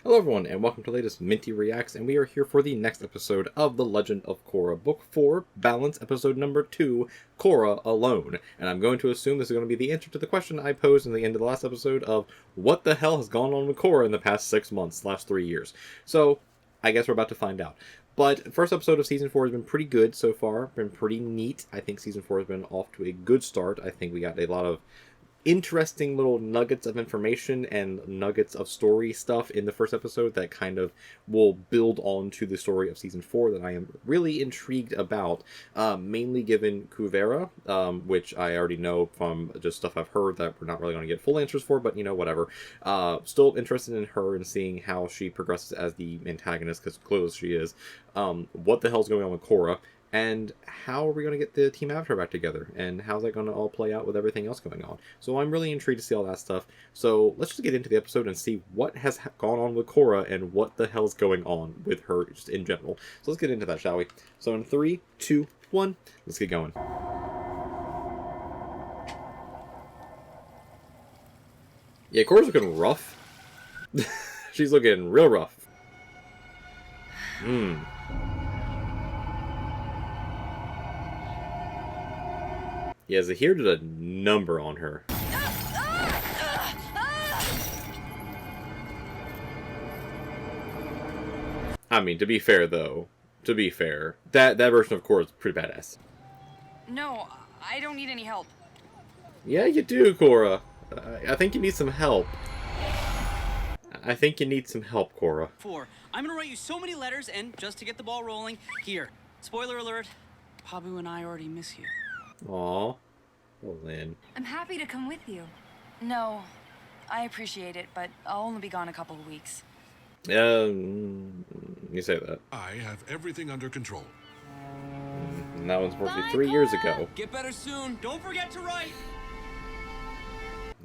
Hello everyone, and welcome to the latest Minty Reacts, and we are here for the next episode of The Legend of Korra, Book 4, Balance, Episode number 2, Korra Alone. And I'm going to assume this is going to be the answer to the question I posed in the end of the last episode of what the hell has gone on with Korra in the past 6 months, last 3 years. So, I guess we're about to find out. But first episode of Season 4 has been pretty good so far, been pretty neat. I think Season 4 has been off to a good start. I think we got a lot of interesting little nuggets of information and nuggets of story stuff in the first episode that kind of will build on to the story of Season 4 that I am really intrigued about, mainly given Kuvera, which I already know from just stuff I've heard that we're not really going to get full answers for, but you know, whatever. Still interested in her and seeing how she progresses as the antagonist, because close she is. What the hell's going on with Korra? And how are we going to get the Team Avatar back together? And how's that going to all play out with everything else going on? So I'm really intrigued to see all that stuff. So let's just get into the episode and see what has gone on with Korra and what the hell's going on with her just in general. So let's get into that, shall we? So in 3, 2, 1, let's get going. Yeah, Korra's looking rough. She's looking real rough. Yeah, Zahir did a number on her. I mean, to be fair, though, that version of Korra is pretty badass. No, I don't need any help. Yeah, you do, Korra. I think you need some help. I think you need some help, Korra. I'm gonna write you so many letters, and just to get the ball rolling, here. Spoiler alert, Pabu and I already miss you. Aw. Well, Lynn. I'm happy to come with you. No, I appreciate it, but I'll only be gone a couple of weeks. You say that. I have everything under control. And that one's supposed to be 3 years ago. Get better soon. Don't forget to write.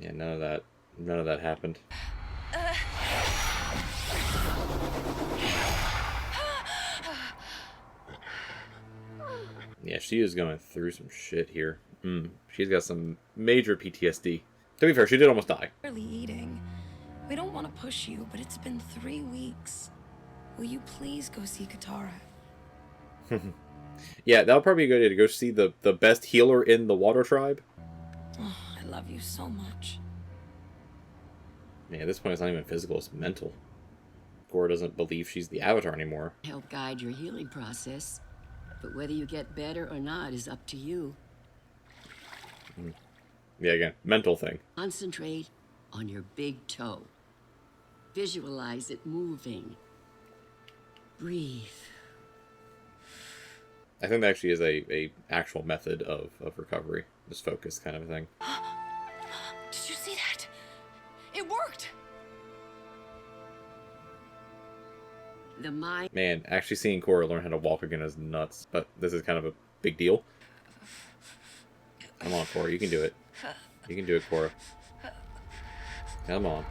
Yeah, none of that happened. Yeah, she is going through some shit here. She's got some major PTSD. To be fair, she did almost die. Barely eating. We don't want to push you, but it's been 3 weeks. Will you please go see Katara? Yeah, that would probably be a good idea to go see the best healer in the Water Tribe. Oh, I love you so much. Yeah, at this point it's not even physical, it's mental. Korra doesn't believe she's the Avatar anymore. Help guide your healing process, but whether you get better or not is up to you. Yeah, again, mental thing. Concentrate on your big toe. Visualize it moving. Breathe. I think that actually is a actual method of recovery. Just focus kind of a thing. Did you see that? It worked! The mind. Man, actually seeing Korra learn how to walk again is nuts. But this is kind of a big deal. Come on, Korra, you can do it. You can do it, Korra. Come on.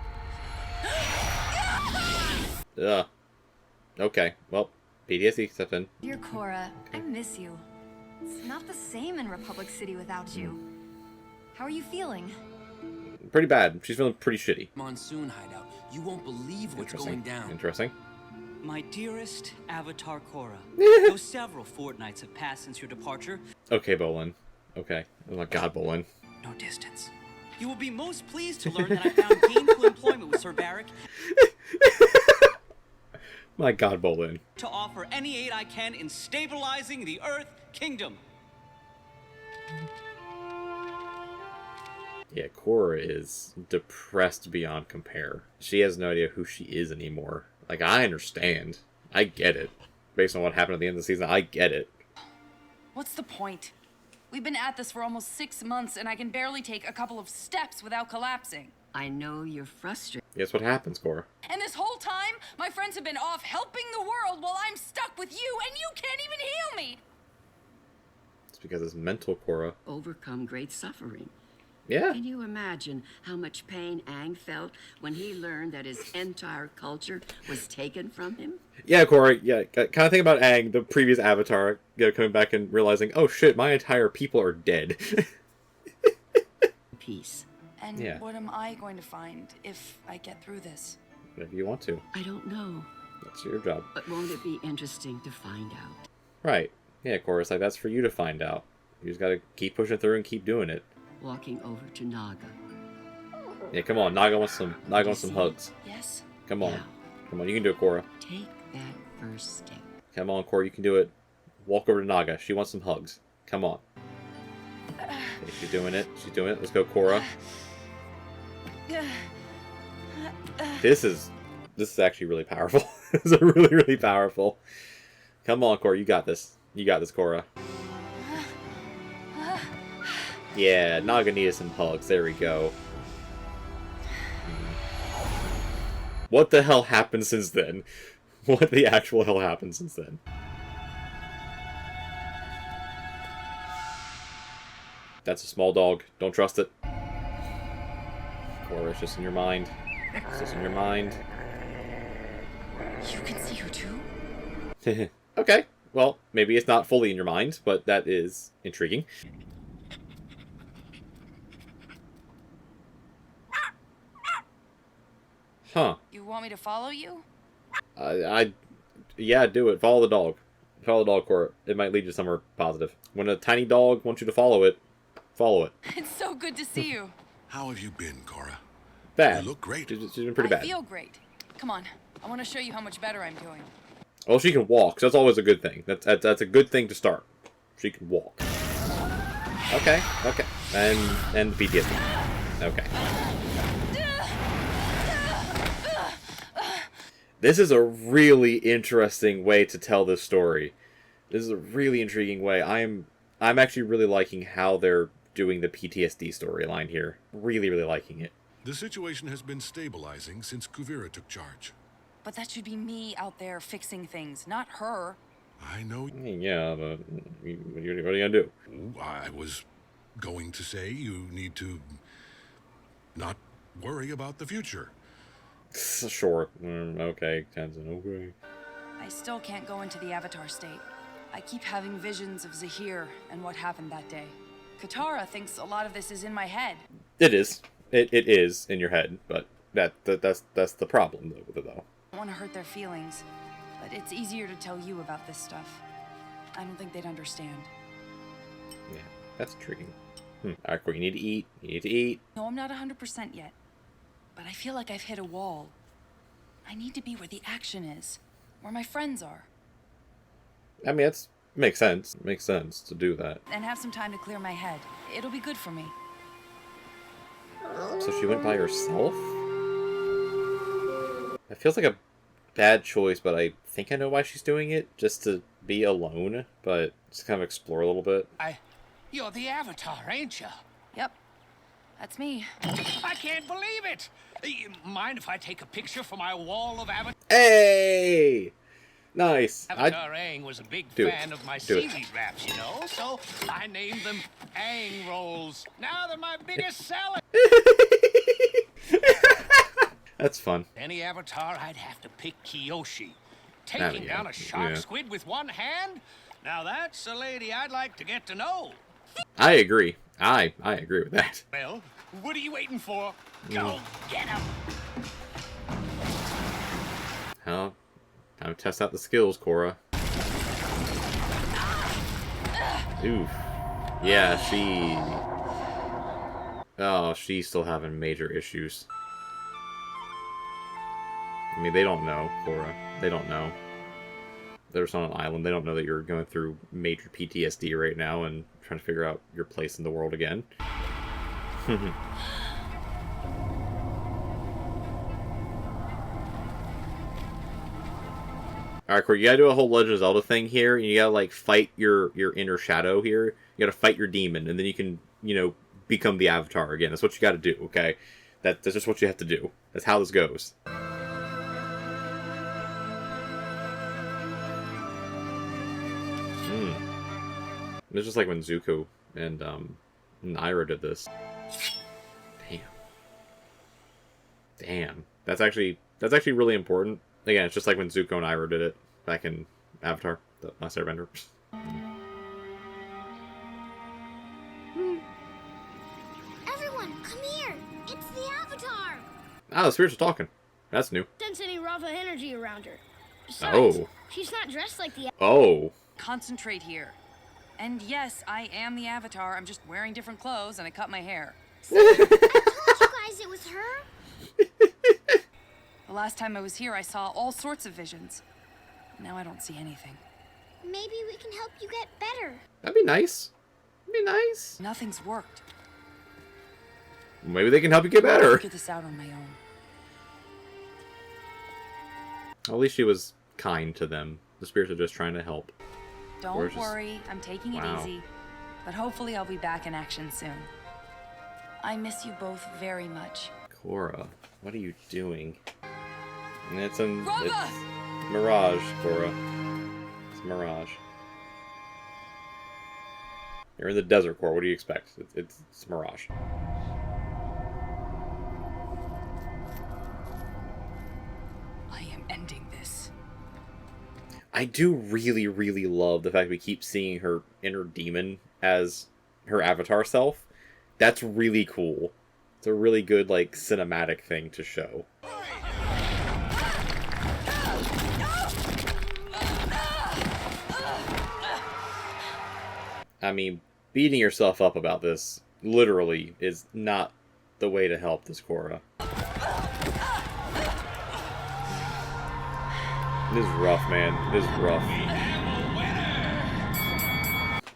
Ugh. Okay, well, PTSD stepped in. Dear Korra, I miss you. It's not the same in Republic City without you. How are you feeling? Pretty bad. She's feeling pretty shitty. Monsoon hideout. You won't believe what's going down. Interesting. My dearest Avatar Korra. Though several fortnights have passed since your departure. Okay, Bolin. Okay. Oh my god, Bolin. No distance. You will be most pleased to learn that I found gainful employment with Sir Barrick My god, Bolin. to offer any aid I can in stabilizing the Earth Kingdom. Yeah, Korra is depressed beyond compare. She has no idea who she is anymore. Like, I understand. I get it. Based on what happened at the end of the season, I get it. What's the point? We've been at this for almost 6 months, and I can barely take a couple of steps without collapsing. I know you're frustrated. Guess what happens, Korra? And this whole time, my friends have been off helping the world while I'm stuck with you, and you can't even heal me! It's because it's mental, Korra. Overcome great suffering. Yeah. Can you imagine how much pain Aang felt when he learned that his entire culture was taken from him? Yeah, Korra, yeah. Kind of think about Aang, the previous Avatar, coming back and realizing, oh shit, my entire people are dead. Peace. And Yeah. what am I going to find if I get through this? Whatever you want to. I don't know. That's your job. But won't it be interesting to find out? Right. Yeah, Korra's like, that's for you to find out. You just gotta keep pushing through and keep doing it. Walking over to Naga. Yeah, come on. Naga wants some hugs. Yes? Come on. Now, Come on, you can do it, Korra. take that first step. Come on, Korra, you can do it. Walk over to Naga. She wants some hugs. Come on. Okay, she's doing it. She's doing it. Let's go, Korra. This is actually really powerful. This is really, really powerful. Come on, Korra, you got this. You got this, Korra. Yeah, Naga needed some hugs. There we go. What the hell happened since then? What the actual hell happened since then? That's a small dog. Don't trust it. Korra, it's just in your mind. It's just in your mind. You can see her too? Okay. Well, maybe it's not fully in your mind, but that is intriguing. Huh. You want me to follow you? Yeah, do it. Follow the dog. Follow the dog, Korra. It might lead you somewhere positive. When a tiny dog wants you to follow it, follow it. It's so good to see you. How have you been, Korra? Bad. You look great. She's been pretty I bad. feel great. Come on. I want to show you how much better I'm doing. Well, she can walk, so that's always a good thing. That's a good thing to start. She can walk. Okay, okay. And PTSD. Okay. This is a really interesting way to tell this story. This is a really intriguing way. I'm actually really liking how they're doing the PTSD storyline here. Really, really liking it. The situation has been stabilizing since Kuvira took charge. But that should be me out there fixing things, not her. I know. Yeah, but what are you gonna do? I was going to say you need to not worry about the future. Sure. Okay, Tenzin, okay. I still can't go into the Avatar state. I keep having visions of Zahir and what happened that day. Katara thinks a lot of this is in my head. It is. It is in your head, but that's the problem with it, though. I don't want to hurt their feelings, but it's easier to tell you about this stuff. I don't think they'd understand. Yeah, that's intriguing. Alright, cool. You need to eat. You need to eat. No, I'm not 100% yet, but I feel like I've hit a wall. I need to be where the action is, where my friends are. I mean, it makes sense. It makes sense to do that. And have some time to clear my head. It'll be good for me. So she went by herself? It feels like a bad choice, but I think I know why she's doing it. Just to be alone, but just kind of explore a little bit. You're the Avatar, ain't you? Yep, that's me. I can't believe it! Mind if I take a picture for my wall of Avatar? Hey! Nice. Avatar Aang was a big Do it. fan of my Do it. seaweed wraps, you know, so I named them Aang rolls. Now they're my biggest seller. That's fun. Any Avatar, I'd have to pick Kyoshi. Taking yeah, down a shark yeah. squid with one hand? Now that's a lady I'd like to get to know. I agree. I agree with that. Well, what are you waiting for? Go get him! How? Time to test out the skills, Korra. Oof. Yeah, she... Oh, she's still having major issues. I mean, they don't know, Korra. They don't know. They're just on an island. They don't know that you're going through major PTSD right now and trying to figure out your place in the world again. Alright, Korra, you gotta do a whole Legend of Zelda thing here, and you gotta, like, fight your inner shadow here. You gotta fight your demon, and then you can, you know, become the Avatar again. That's what you gotta do, okay? That's just what you have to do. That's how this goes. It's just like when Zuko and Naira did this. Damn. That's actually really important. Again, it's just like when Zuko and Naira did it back in Avatar, the Last Airbender. Everyone, come here! It's the Avatar! Ah, the spirits are talking. That's new. Sense any Rava energy around her. Besides, Oh. she's not dressed like the. Oh. Concentrate here. And yes, I am the Avatar. I'm just wearing different clothes and I cut my hair. I told you guys it was her. The last time I was here, I saw all sorts of visions. Now I don't see anything. Maybe we can help you get better. That'd be nice. That'd be nice. Nothing's worked. Maybe they can help you get better. I'll figure this out on my own. At least she was kind to them. The spirits are just trying to help. Don't worry, I'm taking it Wow. easy. But hopefully I'll be back in action soon. I miss you both very much. Korra, what are you doing? It's a Rava! it's Mirage, Korra. It's Mirage. You're in the desert, Korra. What do you expect? It's Mirage. I am ending this. I do really, really love the fact we keep seeing her inner demon as her avatar self. That's really cool. It's a really good, like, cinematic thing to show. I mean, beating yourself up about this, literally, is not the way to help this Korra. This is rough, man. This is rough.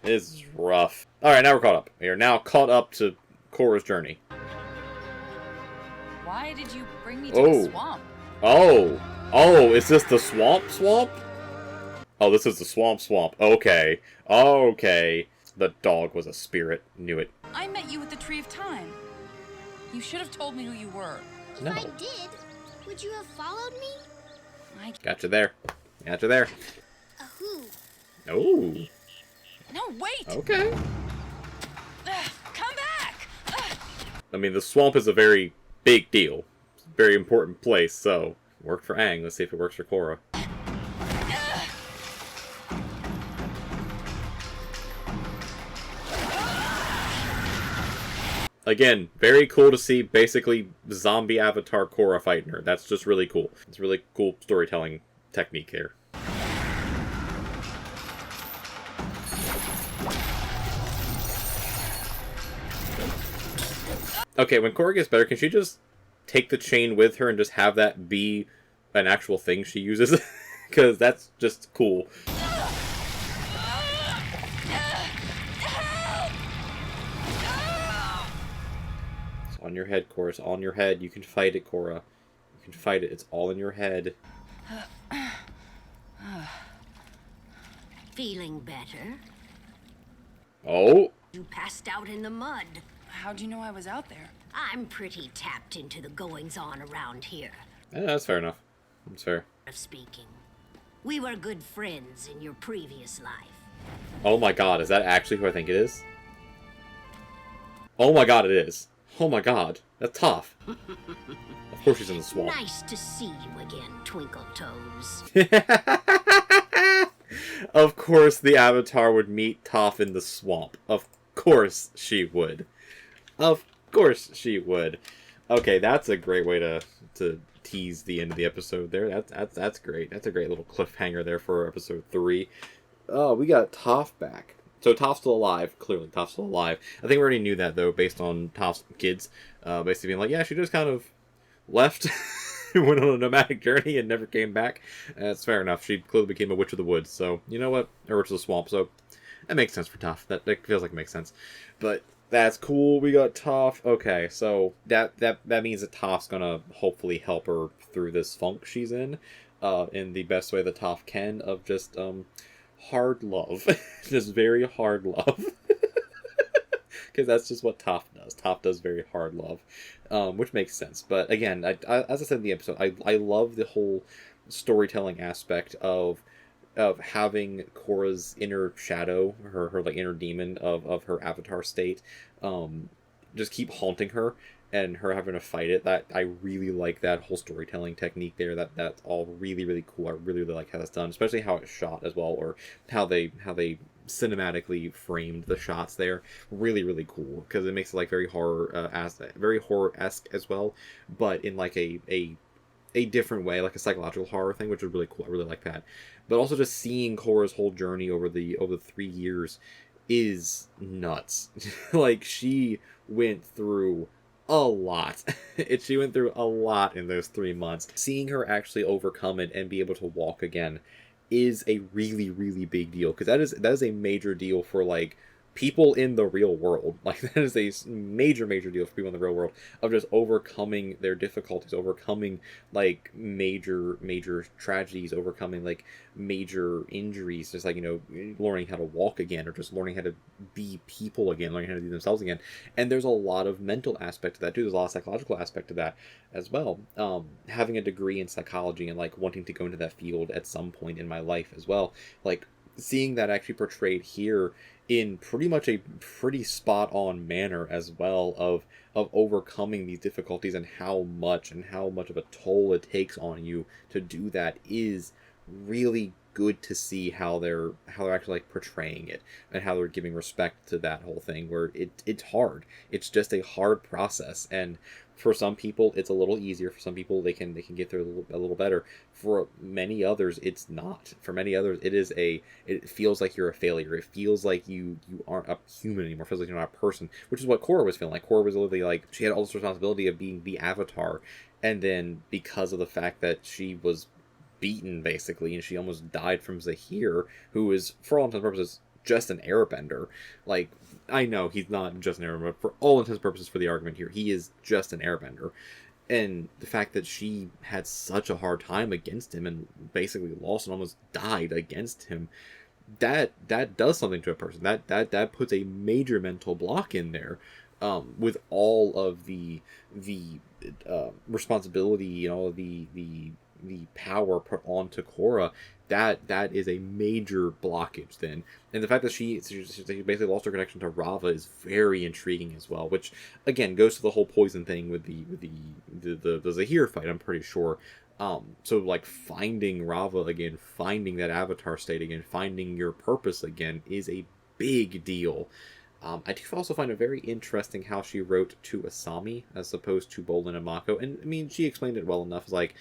This is rough. Alright, now we're caught up. We are now caught up to Korra's journey. Why did you bring me to a swamp? Oh! Oh, is this the swamp? Oh, this is the swamp. Okay. Okay. The dog was a spirit. Knew it. I met you at the Tree of Time. You should have told me who you were. If I did, would you have followed me? Gotcha there. Gotcha there. A who? Oh. No, wait! Okay. Come back! I mean, the swamp is a very big deal. It's a very important place, so... Worked for Aang. Let's see if it works for Korra. Again, very cool to see basically zombie avatar Korra fighting her. That's just really cool. It's really cool storytelling technique here. Okay, when Korra gets better, can she just take the chain with her and just have that be an actual thing she uses? Because that's just cool. It's on your head, Korra. It's on your head. You can fight it, Korra. You can fight it. It's all in your head. Feeling better? Oh! You passed out in the mud. How'd you know I was out there? I'm pretty tapped into the goings-on around here. Yeah, that's fair enough. That's fair. Of speaking. We were good friends in your previous life. Oh my god, is that actually who I think it is? Oh my god, it is. Oh my god, that's Toph. Of course she's in the swamp. Nice to see you again, Twinkle Toes. Of course the Avatar would meet Toph in the swamp. Of course she would. Of course she would. Okay, that's a great way to tease the end of the episode there. That's great. That's a great little cliffhanger there for episode 3. Oh, we got Toph back. So Toph's still alive. Clearly, Toph's still alive. I think we already knew that, though, based on Toph's kids. Basically being like, yeah, she just kind of left, went on a nomadic journey, and never came back. That's fair enough. She clearly became a witch of the woods. So, you know what? Or witch of the swamp. So, that makes sense for Toph. That feels like it makes sense. But that's cool. We got Toph. Okay, so that means that Toph's gonna hopefully help her through this funk she's in the best way that Toph can, of just hard love. Just very hard love. Because that's just what Toph does. Toph does very hard love, which makes sense. But again, as I said in the episode, I love the whole storytelling aspect of having Korra's inner shadow, her like inner demon of her avatar state, just keep haunting her, and her having to fight it. That I really like that whole storytelling technique there. That's all really, really cool. I really, really like how that's done, especially how it's shot as well, or how they cinematically framed the shots there. Really, really cool, because it makes it like very horror-esque as well, but in like a a different way, like a psychological horror thing, which is really cool. I really like that. But also just seeing Korra's whole journey over the 3 years is nuts. Like, she went through a lot. She went through a lot in those 3 months. Seeing her actually overcome it and be able to walk again is a really, really big deal, because that is a major deal for, like, people in the real world. Like, that is a major, major deal for people in the real world, of just overcoming their difficulties, overcoming, like, major, major tragedies, overcoming, like, major injuries, just, like, you know, learning how to walk again, or just learning how to be people again, learning how to be themselves again. And there's a lot of mental aspect to that too. There's a lot of psychological aspect to that as well. Having a degree in psychology and, like, wanting to go into that field at some point in my life as well, like, seeing that actually portrayed here in pretty much a pretty spot on manner as well, of overcoming these difficulties, and how much of a toll it takes on you to do that, is really good to see how they're actually, like, portraying it, and how they're giving respect to that whole thing, where it's hard. It's just a hard process, and for some people it's a little easier. For some people they can get through a little better. For many others it's not. For many others it feels like you're a failure. It feels like you aren't a human anymore. It feels like you're not a person, which is what Korra was feeling like. Korra was literally like, she had all this responsibility of being the Avatar, and then because of the fact that she was beaten basically, and she almost died from Zahir, who is, for all intents and purposes, just an airbender. Like, I know he's not just an airbender, but for all intents and purposes for the argument here, he is just an airbender. And the fact that she had such a hard time against him, and basically lost and almost died against him, that does something to a person. That puts a major mental block in there, with all of the responsibility, you know, the power put onto Korra. That is a major blockage then. And the fact that she basically lost her connection to Rava is very intriguing as well, which again goes to the whole poison thing with the Zahir fight, I'm pretty sure. So, like, finding Rava again, finding that Avatar state again, finding your purpose again is a big deal. I do also find it very interesting how she wrote to Asami as opposed to Bolin and Mako. And I mean, she explained it well enough. It's like,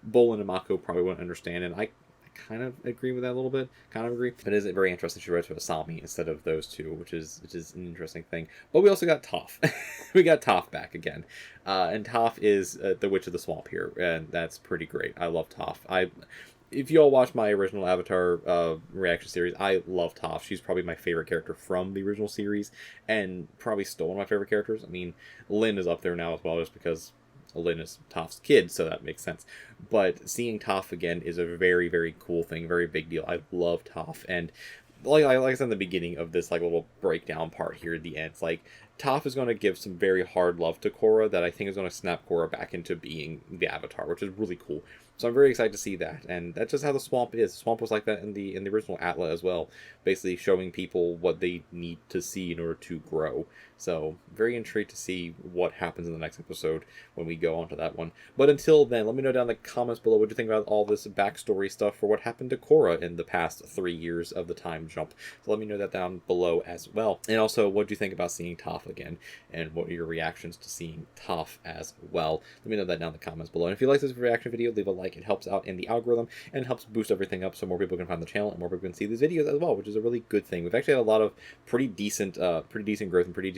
Bolin and Mako probably wouldn't understand, and I kind of agree with that a little bit. Kind of agree. But it is very interesting she wrote to Asami instead of those two, which is an interesting thing. But we also got Toph. We got Toph back again. And Toph is the Witch of the Swamp here, and that's pretty great. I love Toph. If you all watch my original Avatar reaction series, I love Toph. She's probably my favorite character from the original series, and probably still one of my favorite characters. I mean, Lin is up there now as well, just because Lin is Toph's kid, so that makes sense. But seeing Toph again is a very, very cool thing, very big deal. I love Toph, and like I said in the beginning of this, like, little breakdown part here at the end, it's like, Toph is going to give some very hard love to Korra that I think is going to snap Korra back into being the Avatar, which is really cool. So I'm very excited to see that, and that's just how the Swamp is. The Swamp was like that in the original Atla as well, basically showing people what they need to see in order to grow. So very intrigued to see what happens in the next episode when we go on to that one. But until then, let me know down in the comments below what you think about all this backstory stuff for what happened to Korra in the past 3 years of the time jump. So let me know that down below as well. And also, what do you think about seeing Toph again, and what are your reactions to seeing Toph as well? Let me know that down in the comments below. And if you like this reaction video, leave a like. It helps out in the algorithm and helps boost everything up so more people can find the channel and more people can see these videos as well, which is a really good thing. We've actually had a lot of pretty decent growth and pretty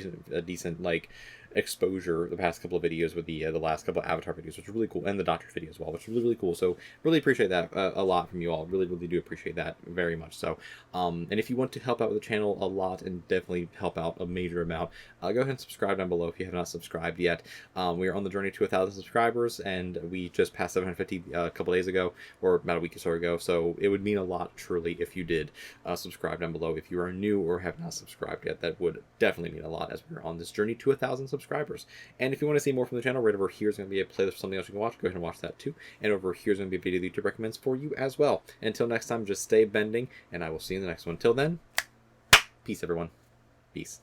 decent like exposure the past couple of videos with the last couple of Avatar videos, which is really cool, and the Doctor video as well, which is really, really cool. So really appreciate that a lot from you all. Really, really do appreciate that very much. So and if you want to help out with the channel a lot and definitely help out a major amount, go ahead and subscribe down below if you have not subscribed yet. We are on the journey to 1,000 subscribers, and we just passed 750 a couple days ago, or about a week or so ago. So it would mean a lot truly if you did subscribe down below. If you are new or have not subscribed yet, that would definitely mean a lot as we're on this journey to 1,000 subscribers. And if you want to see more from the channel, right over here is going to be a playlist for something else you can watch. Go ahead and watch that too. And over here is going to be a video that YouTube recommends for you as well. Until next time, just stay bending, and I will see you in the next one. Until then, peace everyone. Peace.